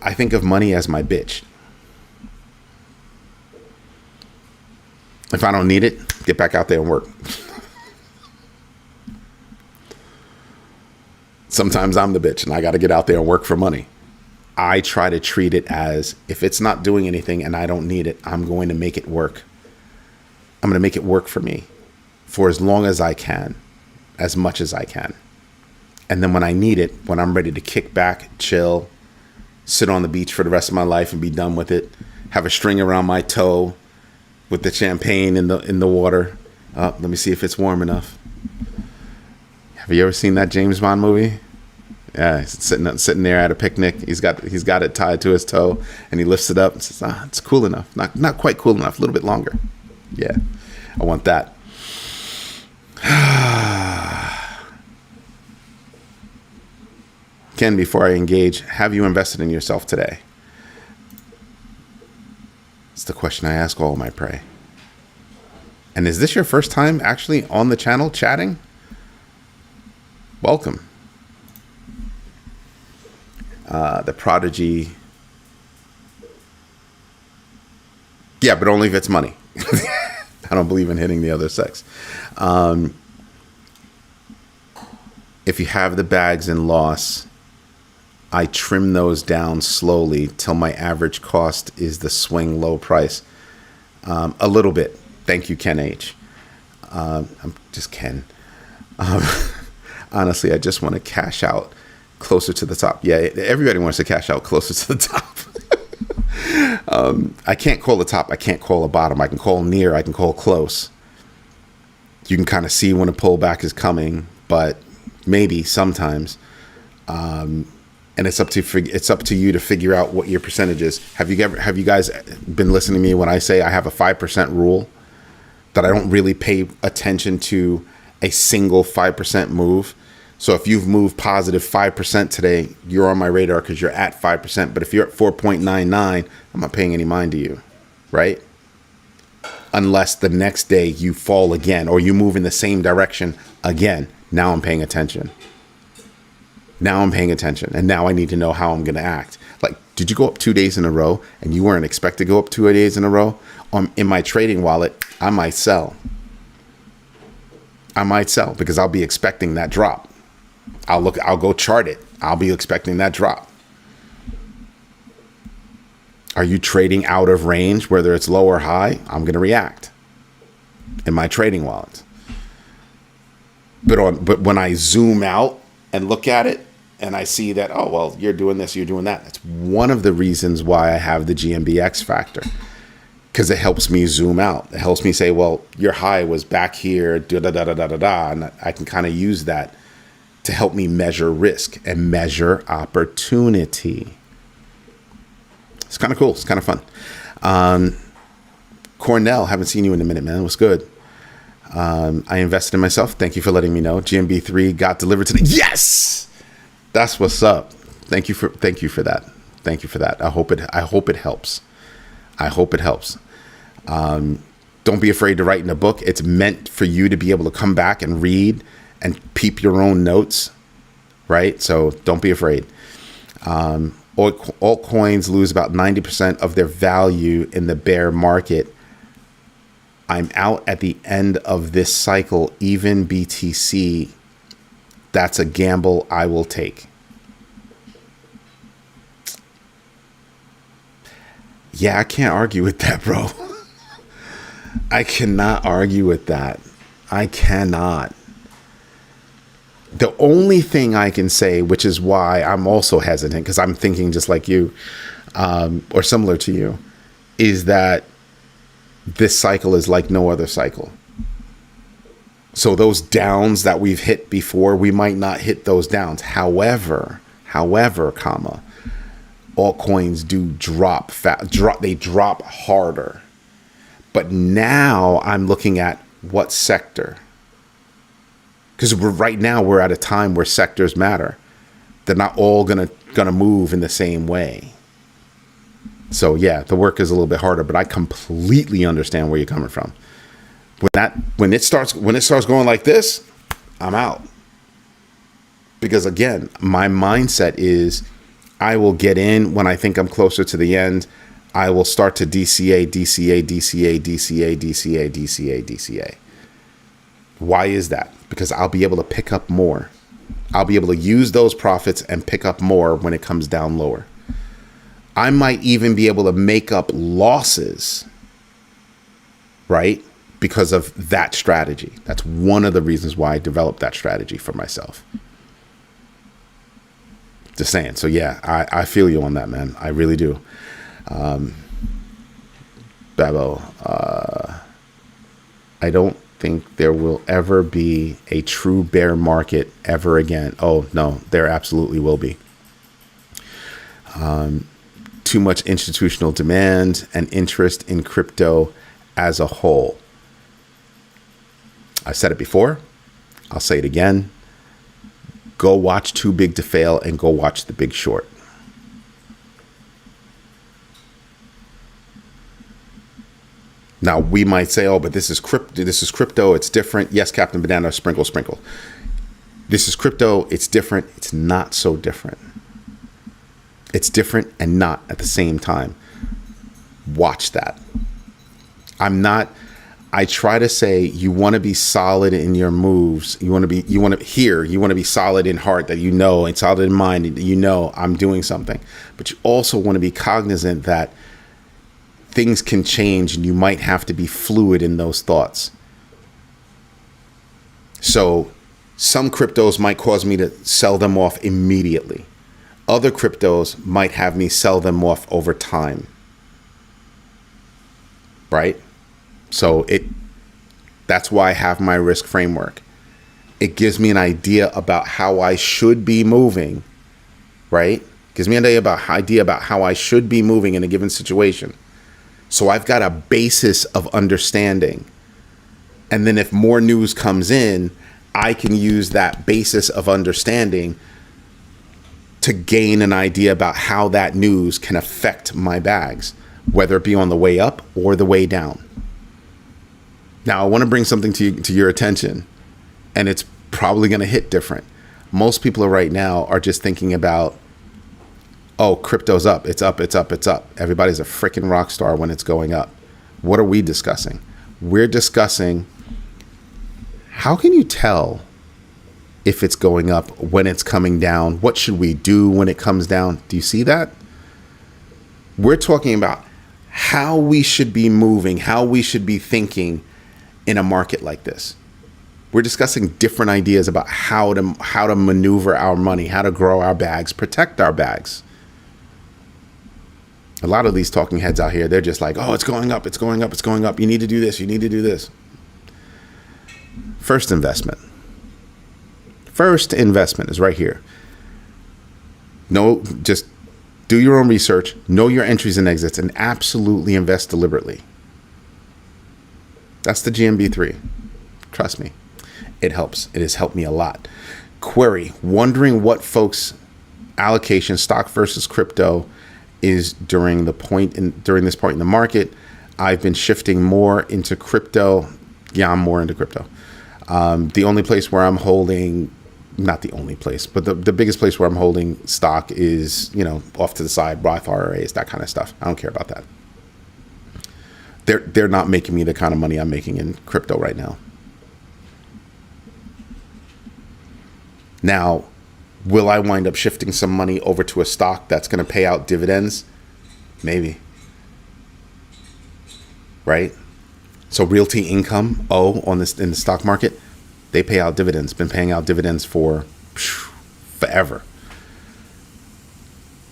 I think of money as my bitch. If I don't need it, get back out there and work. Sometimes I'm the bitch and I got to get out there and work for money. I try to treat it as, if it's not doing anything and I don't need it, I'm going to make it work. I'm going to make it work for me for as long as I can, as much as I can. And then when I need it, when I'm ready to kick back, chill, sit on the beach for the rest of my life and be done with it, have a string around my toe with the champagne in the water. Let me see if it's warm enough. Have you ever seen that James Bond movie? Yeah, he's sitting there at a picnic. He's got it tied to his toe, and he lifts it up and says, "It's cool enough. Not quite cool enough. A little bit longer." Yeah, I want that. Ken, before I engage, have you invested in yourself today? It's the question I ask all my prey. And is this your first time actually on the channel chatting? Welcome. The Prodigy. Yeah, but only if it's money. I don't believe in hitting the other sex. If you have the bags in loss, I trim those down slowly till my average cost is the swing low price. A little bit. Thank you, Ken H. I'm just Ken. Honestly, I just want to cash out closer to the top. Yeah, everybody wants to cash out closer to the top. I can't call the top. I can't call a bottom. I can call near. I can call close. You can kind of see when a pullback is coming, but maybe sometimes. And it's up to you to figure out what your percentage is. Have you guys been listening to me when I say I have a 5% rule, that I don't really pay attention to a single 5% move? So if you've moved positive 5% today, you're on my radar because you're at 5%. But if you're at 4.99, I'm not paying any mind to you, right? Unless the next day you fall again or you move in the same direction again. Now I'm paying attention. And now I need to know how I'm going to act. Like, did you go up 2 days in a row and you weren't expected to go up 2 days in a row? In my trading wallet, I might sell because I'll be expecting that drop. I'll go chart it. I'll be expecting that drop. Are you trading out of range, whether it's low or high? I'm going to react in my trading wallet. But when I zoom out and look at it and I see that, oh, well, you're doing this, you're doing that. That's one of the reasons why I have the GMB X factor, because it helps me zoom out. It helps me say, well, your high was back here, da-da-da-da-da-da, and I can kind of use that to help me measure risk and measure opportunity. It's kind of cool. It's kind of fun. Cornell, haven't seen you in a minute, man. What's good? I invested in myself. Thank you for letting me know. GMB3 got delivered today. Yes, that's what's up. Thank you for that. Thank you for that. I hope it helps. Don't be afraid to write in a book. It's meant for you to be able to come back and read and peep your own notes, right? So don't be afraid. Altcoins lose about 90% of their value in the bear market. I'm out at the end of this cycle, even BTC. That's a gamble I will take. Yeah, I can't argue with that, bro. I cannot argue with that. I cannot. The only thing I can say, which is why I'm also hesitant, because I'm thinking just like you, or similar to you, is that this cycle is like no other cycle. So those downs that we've hit before, we might not hit those downs. However, altcoins do drop. They drop harder. But now I'm looking at what sector. Because right now we're at a time where sectors matter. They're not all gonna move in the same way. So yeah, the work is a little bit harder, but I completely understand where you're coming from. When it starts going like this, I'm out. Because again, my mindset is I will get in when I think I'm closer to the end. I will start to DCA, DCA, DCA, DCA, DCA, DCA, DCA. Why is that? Because I'll be able to pick up more. I'll be able to use those profits and pick up more when it comes down lower. I might even be able to make up losses, right? Because of that strategy. That's one of the reasons why I developed that strategy for myself. Just saying. So yeah, I feel you on that, man. I really do. Babo, I don't think there will ever be a true bear market ever again. Oh no, there absolutely will be. Too much institutional demand and interest in crypto as a whole. I've said it before. I'll say it again. Go watch Too Big to Fail and go watch The Big Short. Now we might say, "Oh, but this is crypto. This is crypto. It's different." Yes, Captain Banana, sprinkle, sprinkle. This is crypto. It's different. It's not so different. It's different and not at the same time. Watch that. I try to say you want to be solid in your moves. You want to be solid in heart, that and solid in mind, that I'm doing something. But you also want to be cognizant that things can change and you might have to be fluid in those thoughts. So some cryptos might cause me to sell them off immediately. Other cryptos might have me sell them off over time. Right? So that's why I have my risk framework. It gives me an idea about how I should be moving, right? Gives me an idea about how I should be moving in a given situation. So I've got a basis of understanding. And then if more news comes in, I can use that basis of understanding to gain an idea about how that news can affect my bags, whether it be on the way up or the way down. Now, I want to bring something to your attention, and it's probably going to hit different. Most people right now are just thinking about, oh, crypto's up. It's up, it's up, it's up. Everybody's a freaking rock star when it's going up. What are we discussing? We're discussing, how can you tell if it's going up, when it's coming down? What should we do when it comes down? Do you see that? We're talking about how we should be moving, how we should be thinking in a market like this. We're discussing different ideas about how to maneuver our money, how to grow our bags, protect our bags. A lot of these talking heads out here, they're just like, oh, it's going up, it's going up, it's going up. You need to do this, you need to do this. First investment is right here. No, just do your own research, know your entries and exits, and absolutely invest deliberately. That's the GMB3. Trust me, it helps. It has helped me a lot. Query, wondering what folks' allocation, stock versus crypto, is during this point in the market. I've been shifting more into crypto. Yeah, I'm more into crypto. The only place where I'm holding, not the only place, but the biggest place where I'm holding stock is, off to the side, Roth IRAs, that kind of stuff. I don't care about that. They're not making me the kind of money I'm making in crypto right now. Now, will I wind up shifting some money over to a stock that's going to pay out dividends? Maybe. Right? So Realty Income, in the stock market, they pay out dividends. Been paying out dividends for forever.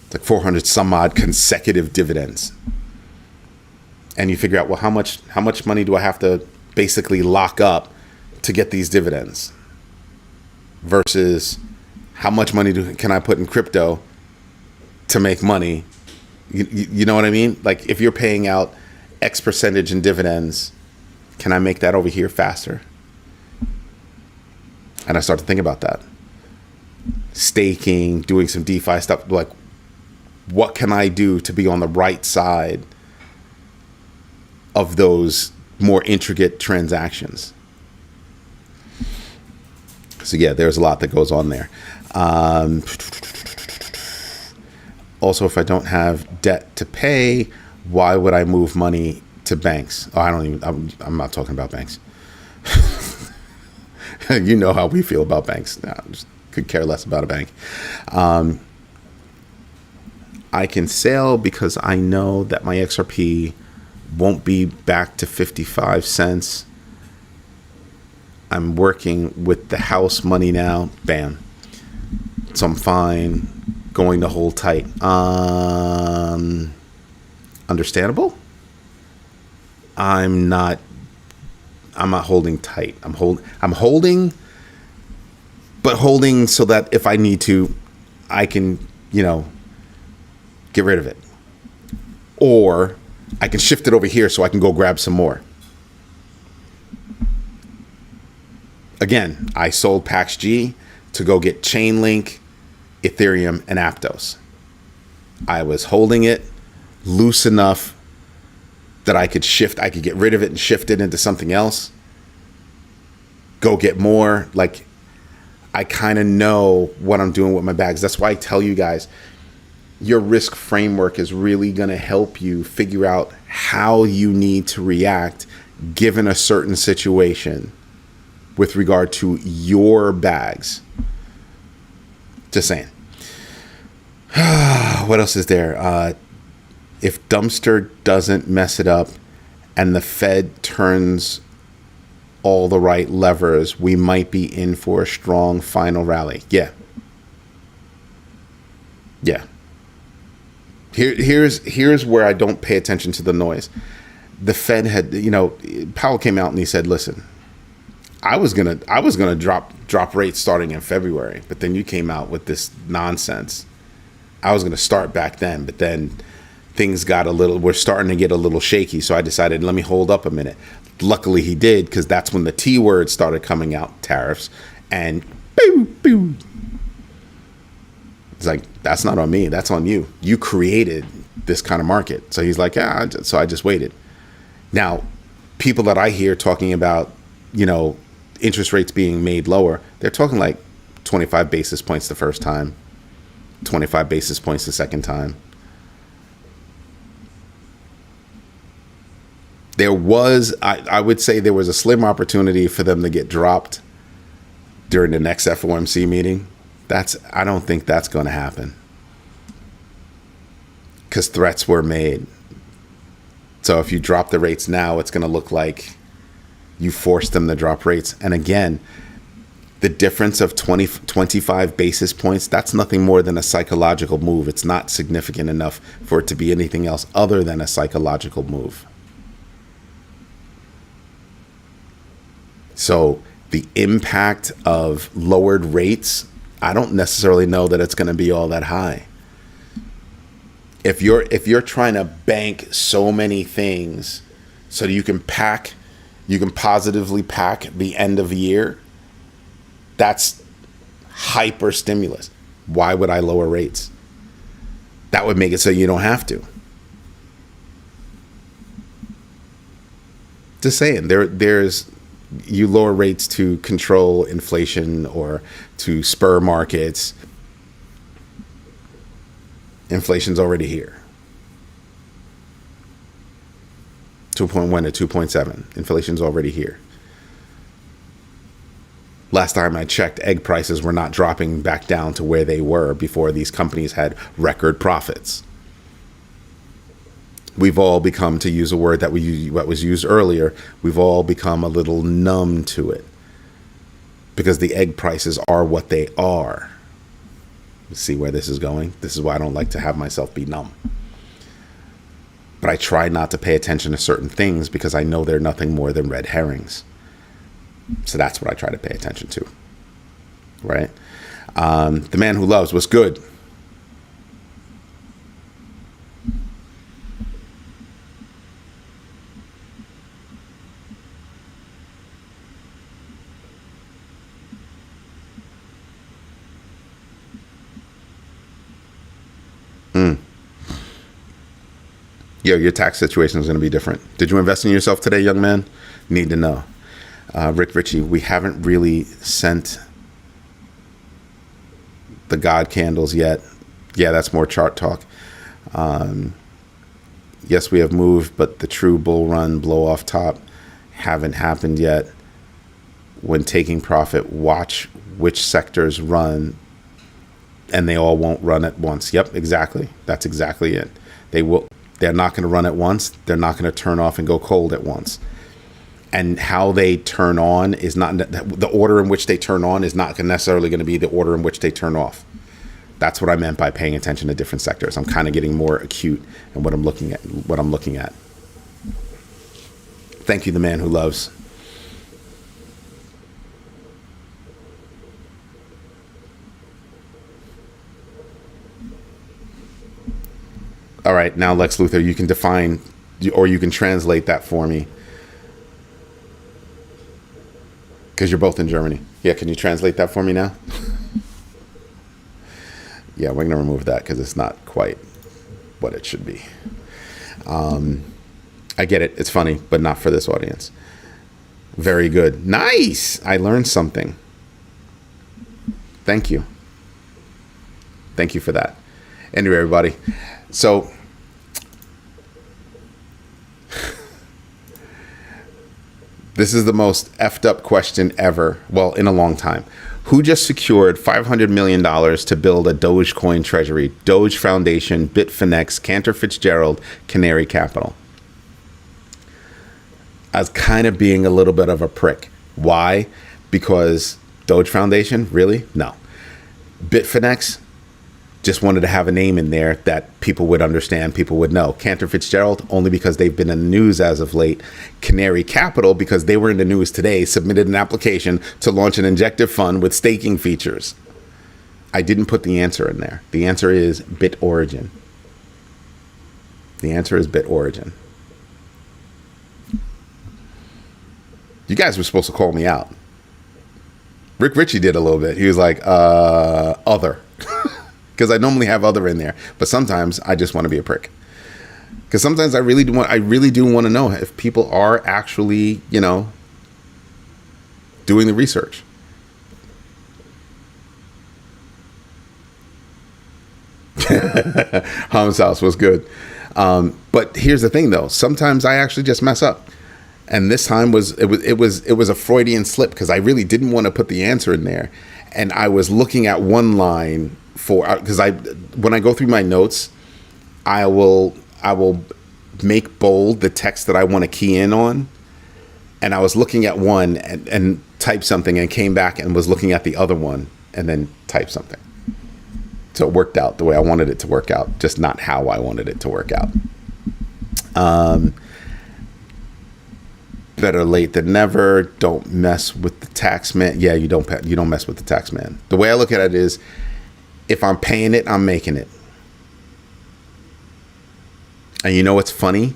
It's like 400 some odd consecutive dividends. And you figure out, well, how much money do I have to basically lock up to get these dividends? Versus how much money can I put in crypto to make money? You know what I mean? Like, if you're paying out X percentage in dividends, can I make that over here faster? And I start to think about that. Staking, doing some DeFi stuff. Like, what can I do to be on the right side of those more intricate transactions? So yeah, there's a lot that goes on there. Also, if I don't have debt to pay, why would I move money to banks? Oh, I'm not talking about banks. You know how we feel about banks. No, just could care less about a bank. I can sell because I know that my XRP won't be back to 55 cents. I'm working with the house money now. Bam. So I'm fine going to hold tight. Understandable? I'm not holding tight. I'm holding, but holding so that if I need to, I can, get rid of it. Or I can shift it over here so I can go grab some more. Again, I sold PaxG to go get Chainlink, Ethereum, and Aptos. I was holding it loose enough that I could get rid of it and shift it into something else. Go get more. Like, I kind of know what I'm doing with my bags. That's why I tell you guys, your risk framework is really going to help you figure out how you need to react given a certain situation with regard to your bags. Just saying. What else is there? If Dumpster doesn't mess it up and the Fed turns all the right levers, we might be in for a strong final rally. Yeah. Here's where I don't pay attention to the noise. The Fed had, Powell came out and he said, listen, I was gonna drop rates starting in February, but then you came out with this nonsense. I was gonna start back then, but then things we're starting to get a little shaky, so I decided, let me hold up a minute. Luckily he did, because that's when the T word started coming out, tariffs, and boo. It's like, that's not on me, that's on you. You created this kind of market. So he's like, yeah, so I just waited. Now, people that I hear talking about, interest rates being made lower, they're talking like 25 basis points the first time, 25 basis points the second time. There was, I would say there was a slim opportunity for them to get dropped during the next FOMC meeting. I don't think that's going to happen, because threats were made. So if you drop the rates now, it's going to look like you forced them to drop rates. And again, the difference of 25 basis points, that's nothing more than a psychological move. It's not significant enough for it to be anything else other than a psychological move. So the impact of lowered rates, I don't necessarily know that it's going to be all that high. If you're trying to bank so many things so that you can positively pack the end of the year, that's hyper stimulus. Why would I lower rates? That would make it so you don't have to. Just saying, there's you lower rates to control inflation or to spur markets. Inflation's already here. 2.1 to 2.7. Inflation's already here. Last time I checked, egg prices were not dropping back down to where they were before these companies had record profits. We've all become, to use a word that what was used earlier, we've all become a little numb to it because the egg prices are what they are. See where this is going? This is why I don't like to have myself be numb. But I try not to pay attention to certain things because I know they're nothing more than red herrings. So that's what I try to pay attention to. Right? The man who loves was good. Yo, your tax situation is going to be different. Did you invest in yourself today, young man? Need to know. Rick Ritchie, we haven't really sent the God candles yet. Yeah, that's more chart talk. Yes, we have moved, but the true bull run, blow off top haven't happened yet. When taking profit, watch which sectors run, and they all won't run at once. Yep, exactly. That's exactly it. They're not going to run at once. They're not going to turn off and go cold at once. And how they turn on is not, the order in which they turn on is not necessarily going to be the order in which they turn off. That's what I meant by paying attention to different sectors. I'm kind of getting more acute in what I'm looking at. Thank you, the man who loves. All right, now Lex Luthor, you can define, or you can translate that for me, because you're both in Germany. Yeah, can you translate that for me now? Yeah, we're going to remove that because it's not quite what it should be. I get it. It's funny, but not for this audience. Very good. Nice. I learned something. Thank you. Thank you for that. Anyway, everybody. So this is the most effed up question ever. Well, in a long time. Who just secured $500 million to build a Dogecoin treasury? Doge Foundation, Bitfinex, Cantor Fitzgerald, Canary Capital. I was kind of being a little bit of a prick. Why? Because Doge Foundation? Really? No. Bitfinex? Just wanted to have a name in there that people would understand, people would know. Cantor Fitzgerald, only because they've been in the news as of late. Canary Capital, because they were in the news today, submitted an application to launch an injective fund with staking features. I didn't put the answer in there. The answer is BitOrigin. The answer is BitOrigin. You guys were supposed to call me out. Rick Ritchie did a little bit. He was like, other. Because I normally have other in there, but sometimes I just want to be a prick. Because sometimes I really do want to know if people are actually, doing the research. Ham's house was good, but here's the thing, though. Sometimes I actually just mess up, and this time was a Freudian slip because I really didn't want to put the answer in there, and I was looking at one line. Because when I go through my notes, I will make bold the text that I want to key in on, and I was looking at one and typed something and came back and was looking at the other one and then typed something. So it worked out the way I wanted it to work out, just not how I wanted it to work out. Better late than never. Don't mess with the tax man. Yeah, you don't mess with the tax man. The way I look at it is, if I'm paying it, I'm making it. And you know what's funny?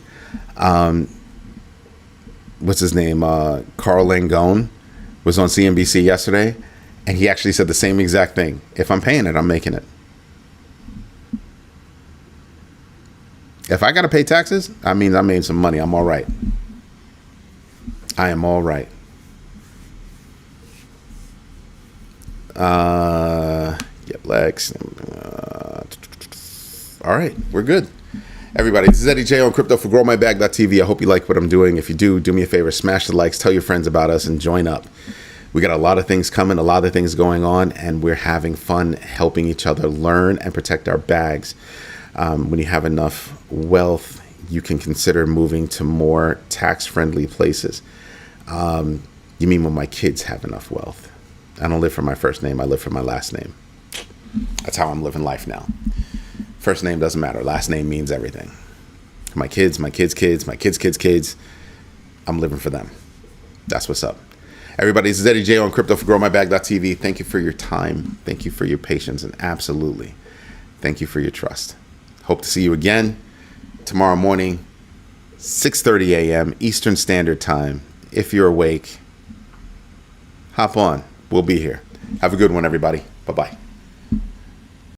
What's his name? Carl Langone was on CNBC yesterday, and he actually said the same exact thing. If I'm paying it, I'm making it. If I got to pay taxes, that means I made some money. I'm all right. I am all right. Yep, Lex. All right, we're good. Everybody, this is Eddie J on Crypto for GrowMyBag.tv. I hope you like what I'm doing. If you do me a favor, smash the likes, tell your friends about us, and join up. We got a lot of things coming, a lot of things going on, and we're having fun helping each other learn and protect our bags. When you have enough wealth, you can consider moving to more tax-friendly places. You mean when my kids have enough wealth? I don't live for my first name. I live for my last name. That's how I'm living life now. First name doesn't matter. Last name means everything. My kids, my kids' kids, my kids' kids' kids. I'm living for them. That's what's up. Everybody, this is Eddie J on Crypto for GrowMyBag.tv. Thank you for your time. Thank you for your patience. And absolutely, thank you for your trust. Hope to see you again tomorrow morning, 6:30 a.m. Eastern Standard Time. If you're awake, hop on. We'll be here. Have a good one, everybody. Bye-bye.